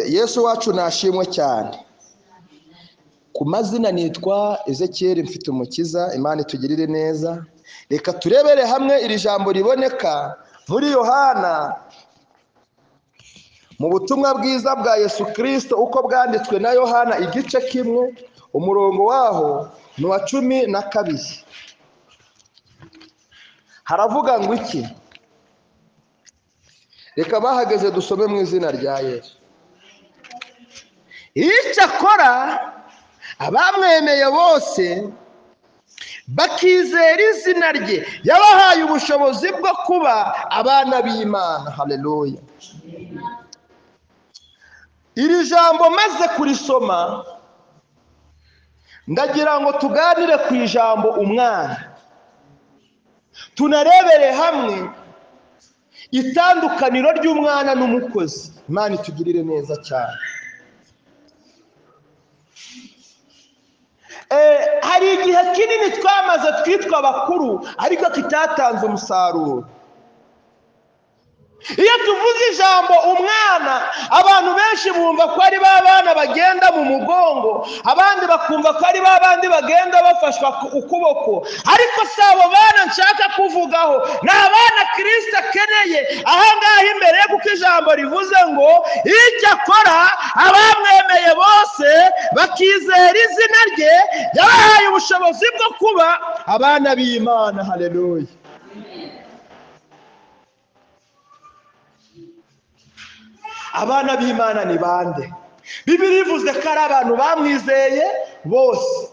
Yesu wacu nashimwe cyane. Ku mazina nitwa Ezekiel Mfitumukiza. Imana itugirire neza. Reka turebere hamwe iri jambo riboneka muri Yohana mu butumwa bwiza bwa Yesu Kristo uko bwanditswe na Yohana igice kimwe umurongo waho ni wa 12. Haravuga ngo iki? Reka bahageze dusome mu izina rya Yesu. Icyakora abamwemeye bose bakizera izina rye yabahaye ubushobozi bwo kuba abana b'Imana. Haleluya. Iri jambo maze kurisoma ndagira ngo tuganire ku ijambo umwana, tunarebere hamwe itandukaniro ry'umwana n'umukozi. Imana itugirire neza cyane. Hari igihe kinini twamaze twitwa abakuru ariko kitatanze umusaruro. Iyo tuvuze ijambo umwana, abantu benshi bumva ko ari ba bana bagenda mu mugongo, abandi bakumva ko ari ba bandi bagenda bafashwa ukuboko, ariko si abo bana nshaka kuvugaho. Ni abana Kristo akeneye ahangaha imbere, kuko ijambo rivuze ngo icyakora abamwemeye bose bakizera izina rye yabahaye ubushobozi bwo kuba abana b'Imana. Haleluya. Abana b'Imana ni bande? Bibiliya ivuze ko ari abantu bamwizeye bose.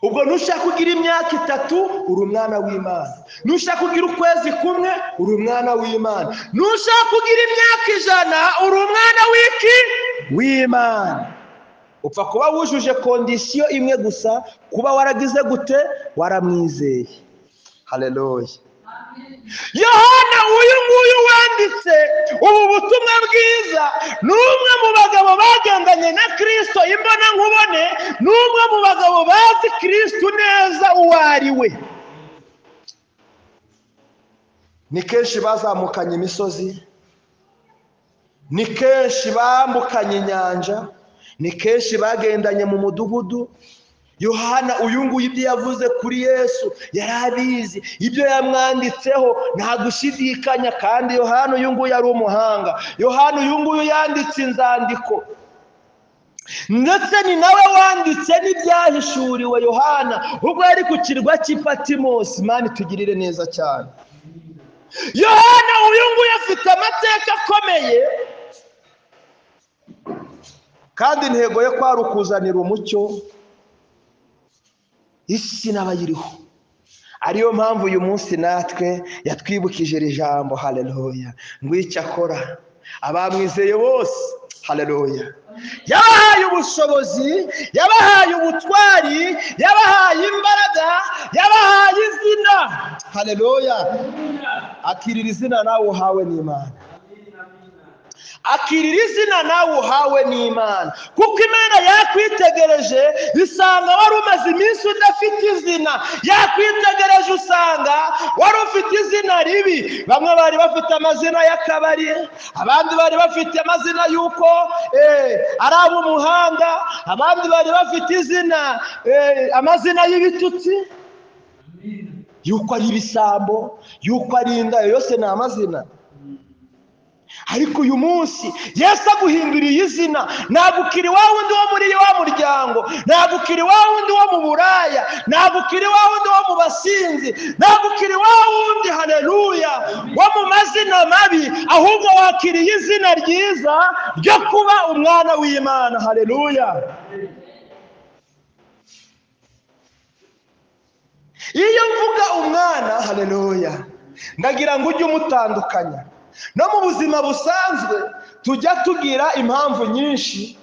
Ubwo nushaka kugira imyaka 3 uri umwana w'Imana, nushaka kugira ukwezi kumwe uri umwana w'Imana, nushaka kugira imyaka 100 uri umwana w'Imana. Upfa kuba wujuje kondisiyo imwe gusa, kuba waragize gute? Waramwizeye. Haleluya. Yohana uyu nguyu wanditse ubu butumwa bwiza ni umwe mu bagabo bagendanye na Kristo imbona nkubone, ni umwe mu bagabo bazi Kristo neza uwo ari we. Ni kenshi bazamukanye imisozi, ni kenshi bambukanye inyanja, ni kenshi bagendanye mu mudugudu. Yohana uyu nguyu ibyo yavuze kuri Yesu yarabizi, ibyo yamwanditseho nta gushidikanya, kandi Yohana uyu nguyu yari umuhanga. Yohana uyu nguyu yanditse inzandiko, ndetse ni nawe wanditse n'ibyahishuriwe Yohana ubwo yari ku kirwa cy'i Patimosi. Imana itugirire neza cyane. Yohana uyu nguyu afite amateka akomeye, kandi intego ye kwari ukuzanira umucyo isi n'abayiriho. Ariyo mpamvu uyu munsi natwe yatwibukije iri jambo. Haleluya. Ngo icyakora abamwizeye bose, haleluya, yabahaye ubushobozi, yabahaye ubutwari, yabahaye imbaraga, yabahaye izina. Haleluya. Akirira izina nawe uhawe n'Imana. Akirira izina nawe uhawe n'Imana, kuko Imana yakwitegereje isanga wari umaze iminsi udafite izina. Yakwitegereje usanga wari ufite izina ribi. Bamwe bari bafite amazina y'akabari, abandi bari bafite amazina y'uko ari ab'umuhanga, abandi bari bafite izina amazina y'ibitutsi, y'uko ari ibisambo, y'uko ari inda. Yose ni amazina. Ariko uyu munsi Yesu aguhinduriye izina. Ntabwo ukiri wa wundi wo muri wa muryango, ntabwo ukiri wa wundi wo mu buraya, ntabwo ukiri wa wundi wo mu basinzi, ntabwo ukiri wa wundi, haleluya, wo mu mazina mabi, ahubwo wakiriye izina ryiza ryo kuba umwana w'Imana. Haleluya. Iyo mvuga umwana, haleluya, ndagira ngo ujye umutandukanya. No mu buzima busanzwe tujya tugira impamvu nyinshi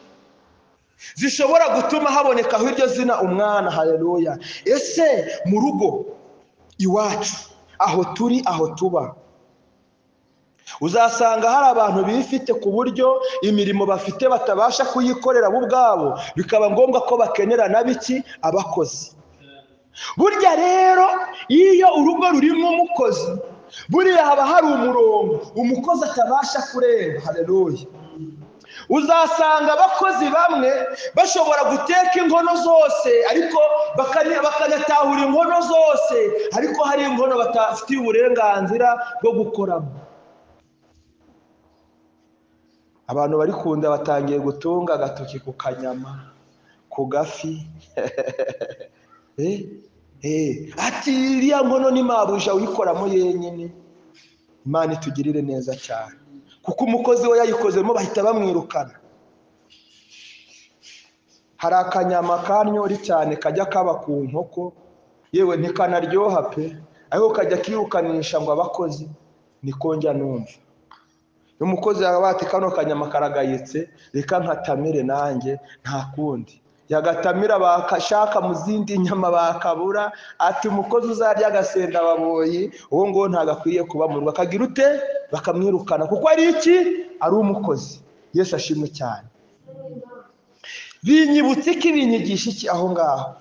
zishobora gutuma habonekaho iryo zina umwana. Haleluya. Ese mu rugo iwacu aho turi, aho tuba, uzasanga hari abantu bifite ku buryo imirimo bafite batabasha kuyikorera bo ubwabo, bikaba ngombwa ko bakenera n'abiki? Abakozi. Burya rero iyo urugo rurimo umukozi, buriya haba hari umurongo umukozi atabasha kurenga. Haleluya. uzasanga abakozi bamwe bashobora guteka inkono zose ariko bakanatahura inkono zose, ariko hari inkono batafitiye uburenganzira bwo gukoramo. abantu bari kunda batangiye gutunga agatoki ku kanyama, ku gafi. Ati iriya nkono ni mabuja uyikoramo yenyine. Imana itugirire neza cyane, kuko umukozi we yayikozemo bahita bamwirukana. Hari akanyama kanyori cyane kajya kaba ku nkoko, yewe ntikanaryoha pe, ariko kajya kirukanisha ngo abakozi. Niko njya numva umukozi yabati kano kanyama karagayitse, reka nkatamire nanjye nta kundi. Yagatamira bakashaka mu zindi nyama bakabura, ati umukozi uzarya agasenda baboyi uwo ngo ntagakwiriye kuba mu rugo. Akagira ute? Bakamwirukana kuko ari iki? Ari umukozi. Yesu ashimwe cyane. Binyibutse ko ibinyigisha iki aho ngaho.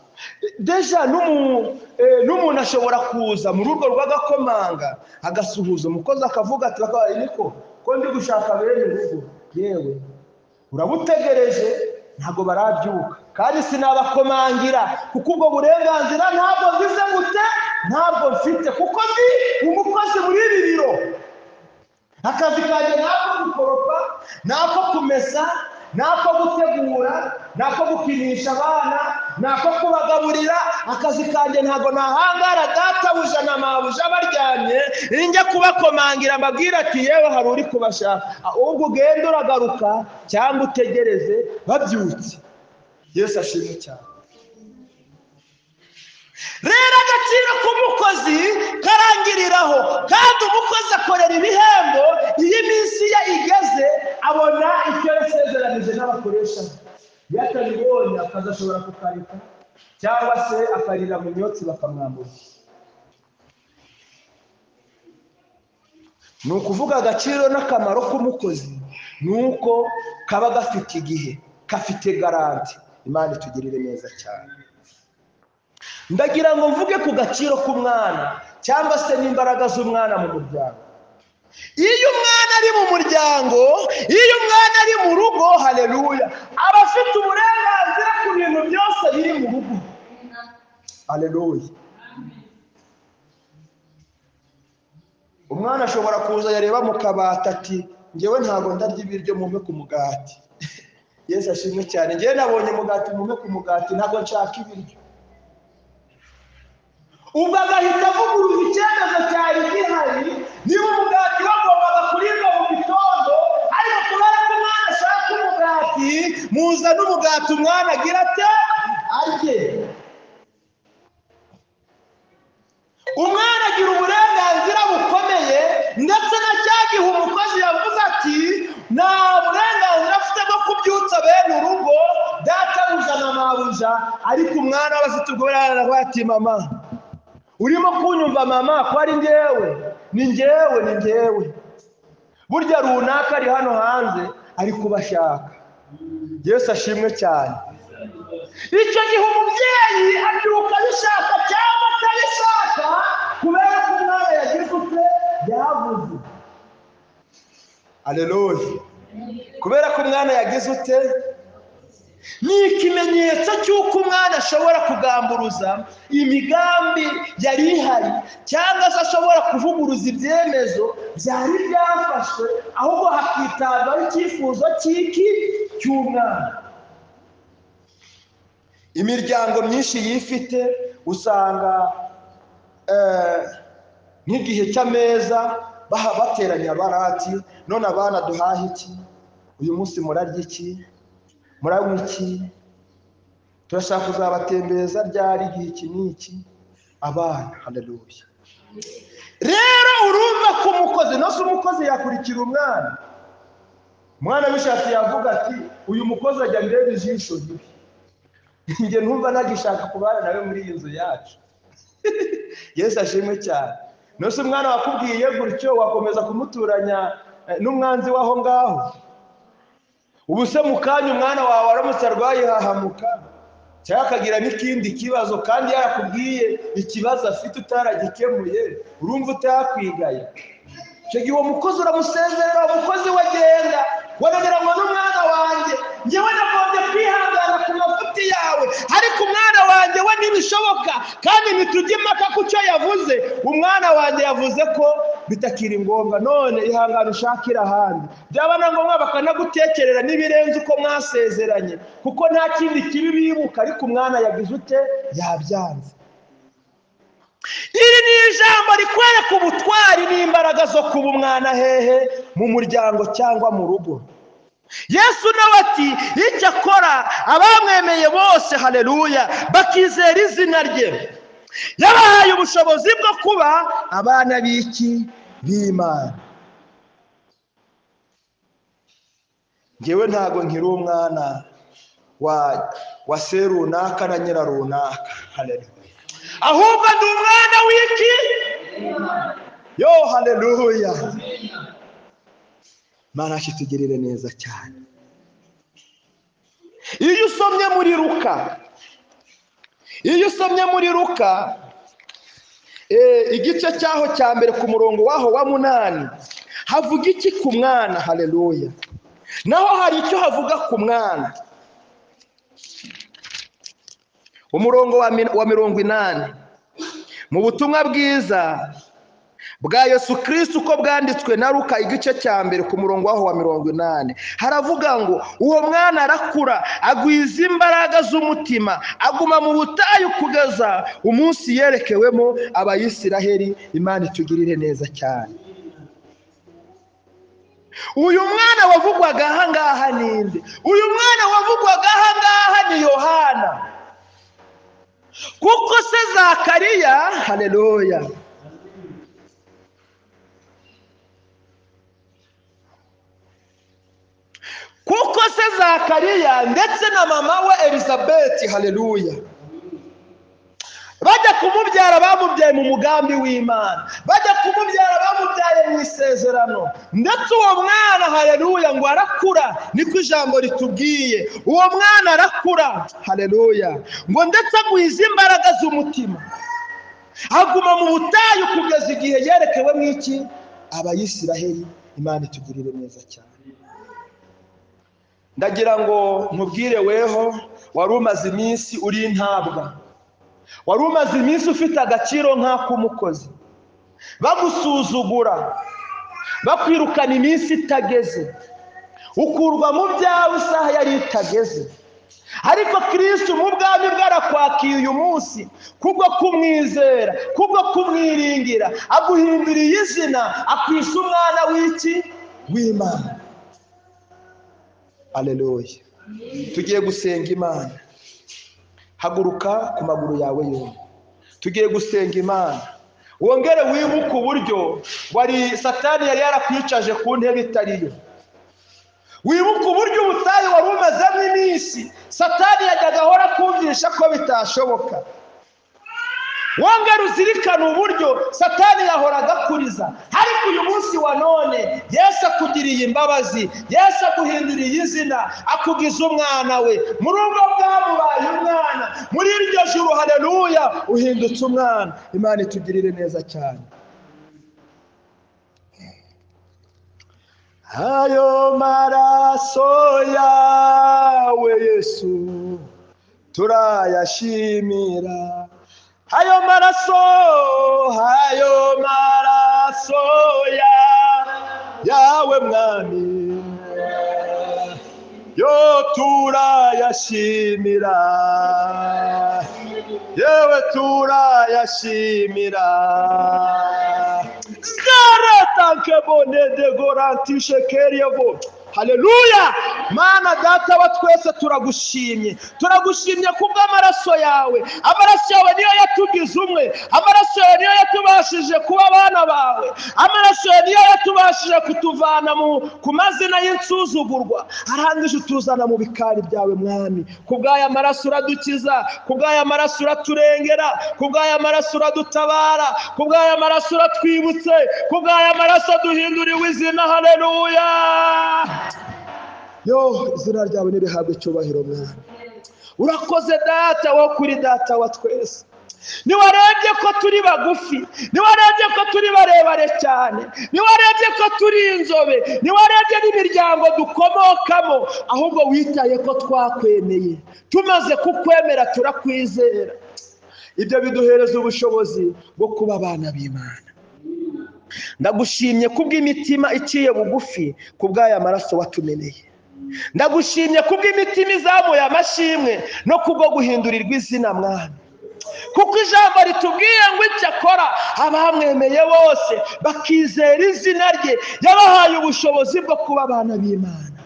Deja n'umuntu ashobora kuza mu rugo rw'agakomanga agasuhuza umukozi akavuga ati bakaba niko ko ndi gushaka bene urugo. Yewe urabutegereje ntago barabyuka, kandi sinabakomangira kuko ubwo burenganzira ntabwo bize gute, ntabwo mfite, kuko ndi umukozi muri ibi biro. Akazi kanjye nako gukoropa, nako kumesa, nako gutegura, nako gupimisha abana, nako kubagaburira. Akazi kanjye ntago nahangara databuja na mabuja baryamye njya kubakomangira mbabwira ati yewe hari uri kubashaka, ahubwo ugende uragaruka cyangwa utegereze babyutse. Yesu ashimwe cyane. Rero agaciro k'umukozi karangiriraho, kandi umukozi akorera ibihembo iyo iminsi ye igeze, abona icyo yasezeranije n'abakoresha. Iyo atabibonye akazi ashobora kukareka, cyangwa se akarira mu myotsi bakamwambura. Ni ukuvuga agaciro n'akamaro k'umukozi ni uko kaba gafite igihe, gafite garanti. Imana itugirire neza cyane. Ndagira ngo mvuge ku gaciro k'umwana cyangwa se n'imbaraga z'umwana mu muryango. Iyo umwana ari mu muryango, iyo umwana ari mu rugo, haleluya, aba afite uburenganzira ku bintu byose biri mu rugo. Haleluya. Umwana ashobora kuza yareba mu kabati ati ngewe ntago ndarya ibiryo mume ku mugati. Yesu ashimwe cyane. Ngewe nabonye mugati mume ku mugati, ntago nshaka ibiryo. Ubwo agahita avuguruza icyemezo cyari gihari. Niba umugati wagombaga kuribwa mu gitondo, ariko kubera ko umwana ashaka umugati, muza n'umugati umwana agira ate arye. Umwana agira uburenganzira bukomeye, ndetse na cya gihe umukozi yavuze ati nta burenganzira afite bwo kubyutsa bene urugo databuja na mabuja, ariko umwana aba afite ubwo burenganzira ati mama urimo kunyumva mama, ko ari njyewe, ni njyewe. Burya runaka ari hano hanze ari kubashaka. Yesu ashimwe cyane. Icyo gihe umubyeyi abyuka abishaka cyangwa atabishaka, kubera ko umwana yagize ute yavuze. Haleluya. Kubera ko umwana yagize ute, ni ikimenyetso cy'uko umwana ashobora kugamburuza imigambi yari ihari, cyangwa se ashobora kuvuguruza ibyemezo byari byafashwe, ahubwo hakitabwaho icyifuzo cy'umwana. Imiryango myinshi yifite usanga nk'igihe cy'ameza bateranya barati, none abana duhahe iki, uyu munsi murarya iki, muranywa iki, turashaka kuzabatembereza ryari igihe iki n'iki abana. Haleluya. Rero urumva ko umukozi, no se umukozi yakurikira umwana. Umwana bishatse yavuga ati uyu mukozi ajya ndebe ijisho ribi, njye ntumva nagishaka kubana nawe muri iyi nzu yacu. Yesu ashimwe cyane. No se umwana wakubwiye gutyo wakomeza kumuturanya n'umwanzi waho ngaho? Ubu se mu kanya umwana wawe aramutse arwaye hahamuka, cyangwa akagira n'ikindi kibazo, kandi yarakubwiye ikibazo afite utaragikemuye, urumva utakwigaye? Icyo gihe uwo mukozi uramusezerera, umukozi wagenda wanagira ngo n'umwana ntibishoboka kandi ntitujye impaka ku cyo yavuze. Umwana wanjye yavuze ko bitakiri ngombwa, none ihangane ushakira ahandi. Byaba na ngombwa bakanagutekerera n'ibirenze uko mwasezeranye, kuko nta kindi kibi bibuka, ariko umwana yagize ute? Yabyanze. Iri ni ijambo rikwereka ubutwari n'imbaraga zo kuba umwana hehe? Mu muryango cyangwa mu rugo. Yesu nawe ati icyo akora abamwemeye bose, haleluya, bakizera izina rye, yabahaye ubushobozi bwo kuba abana b'iki? B'Imana. Ngewe ntago nkiri umwana wa se runaka na nyira runaka, haleluya, ahubwo ndi umwana w'iki? Yo, haleluya. Mana ashitugirire neza cyane. Iyo usomye muri Luka igice cyaho cya mbere ku murongo waho wa 8 havuga iki ku mwana? Haleluya. Naho hari icyo havuga ku mwana. Umurongo wa 80 mu butumwa bwiza bwa Yesu Kristo uko bwanditswe na Luka igice cya mbere ku murongo waho wa 80 haravuga ngo uwo mwana arakura, agwiza imbaraga z'umutima, aguma mu butayu kugeza umunsi yerekewemo Abayisiraheli. Imana itugirire neza cyane. Uyu mwana wavugwaga aha ngaha ninde? Uyu mwana wavugwaga aha ngaha ni Yohana, kuko se Zakariya, haleluya, kuko se Zakariya ndetse na mama we Elizabeti, haleluya, bajya kumubyara bamubyaye mu mugambi w'Imana, bajya kumubyara bamubyaye mu isezerano. Ndetse uwo mwana, haleluya, ngo arakura, niko ijambo ritubwiye. Uwo mwana arakura, haleluya, ngo ndetse agwiza imbaraga z'umutima, aguma mu butayu kugeza igihe yerekewe mu iki? Abayisiraheli. Imana itugirire neza cyane. Ndagira ngo nkubwire weho wari umaze iminsi uri intabwa, wari umaze iminsi ufite agaciro nk'ak'umukozi, bagusuzugura, bakwirukana iminsi itageze, ukurwa mu byawe isaha yari itageze. Ariko Kristo mu bwami bwarakwakira uyu munsi kubwo kumwizera, kubwo kumwiringira, aguhinduriye izina, akwisa umwana w'iki? W'Imana. Haleluya. Tugiye gusenga Imana. Haguruka ku maguru yawe yombi. Tugiye gusenga Imana. Wongere wibuke uburyo wari Satani yari yarakwicaje ku ntebe itariyo. Wibuke uburyo ubutayu wari umazemo iminsi Satani yajyaga ahora kumvisha ko bitashoboka. Wongere uzirikane uburyo Satani yahoraga kuriza. Ariko uyu munsi wa none Yesu akugiriye imbabazi, Yesu aguhinduriye izina, akugize umwana we. Muri ubwo bwamubaye umwana, muri iryo juru, haleluya, uhindutse umwana. Imana itugirire neza cyane. Ayo maraso yawe Yesu turayashimira, ayo maraso yawe mwami, yo turayashimira, yewe turayashimira. Zaratanke bonede gorantishe keriyebo. Haleluya. Mana data wa twese turagushimye, turagushimye kubw'amaraso yawe. Amaraso yawe niyo yatugize umwe, amaraso yawe niyo yatubashije kuba abana bawe, amaraso yawe niyo yatubashije kutuvana ku mazina y'insuzugurwa, arangije utuzana mu bikari byawe mwami. Kubw'aya maraso uradukiza, kubw'aya maraso uraturengera, kubw'aya maraso uradutabara, kubw'aya maraso uratwibutse, kubw'aya maraso duhinduriwe izina. Haleluya. Yo, izina ryawe nirihabwe icyubahiro mwami. Urakoze data wo kuri data wa twese. Niwarebye ko turi bagufi, niwarebye ko turi barebare cyane, niwarebye ko turi inzobe, niwarebye n'imiryango dukomokamo, ahubwo witaye ko twakwemeye. Tumaze kukwemera turakwizera. ibyo biduhereza ubushobozi bwo kuba abana b'Imana. Ndagushimye kubw'imitima iciye bugufi, kubw'aya maraso watumeneye. Ndagushimye kubw'imitima izamuye amashimwe no kubwo guhindurirwa izina Mwami, kuko ijambo ritubwiye ngo icyo akora abamwemeye bose bakizera izina rye yabahaye ubushobozi bwo kuba abana b'Imana.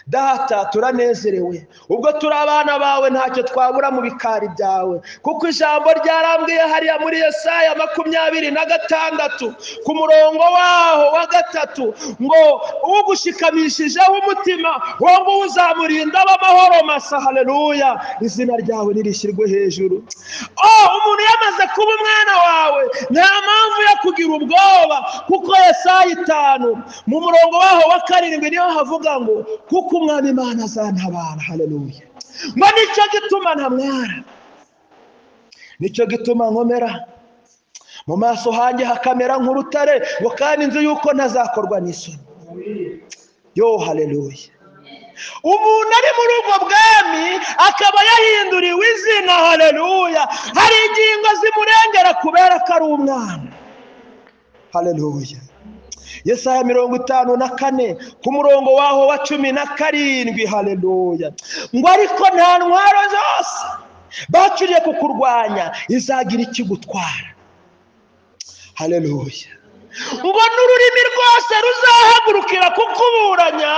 Data, turanezerewe ubwo turi abana bawe, ntacyo twabura mu bikari byawe, kuko ijambo ryarambwiye hariya muri Yesaya 26 ku murongo waho wa 3 ngo ugushikamishije umutima wowe uzamurinda ab'amahoro masa. Haleluya, izina ryawe nirishyirwe hejuru. Umuntu yamaze kuba umwana wawe nta mpamvu yo kugira ubwoba, kuko Yesaya 5 mu murongo waho wa 7 niho havuga ngo kuko Umwami Imana azantabara. Haleluya. Ngo nicyo gituma ntamwara, nicyo gituma nkomera, mu maso hanjye hakamera nk'urutare, ngo kandi nzi yuko ntazakorwa n'isoni. Yo, haleluya. Umuntu ari muri ubwo bwami akaba yahinduriwe izina. Haleluya. Hari ingingo zimurengera kubera ko ari umwana. Haleluya. Yesaya 54 ku murongo waho wa 17. Haleluya. Ngo ariko nta ntwaro zose bacuriye kukurwanya izagira ikigutwara. Haleluya. Ngo n'ururimi rwose ruzahagurukira kukuburanya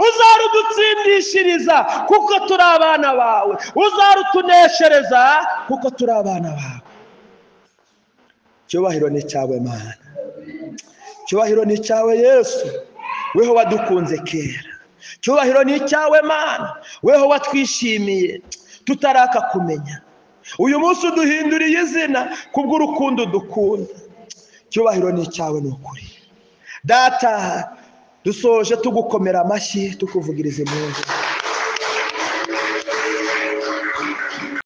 uzarudutsindishiriza, kuko turi abana bawe, uzarutuneshereza kuko turi abana bawe. Cyubahiro ni cyawe Mana, cyubahiro ni cyawe Yesu, weho wadukunze kera. Cyubahiro ni cyawe Mana, weho watwishimiye tutaraka kumenya. Uyu munsi uduhinduriye izina kubw'urukundo dukunda. Cyubahiro ni cyawe n'ukuri. Data, dusoje tugukomera amashyi tukuvugiriza impundu.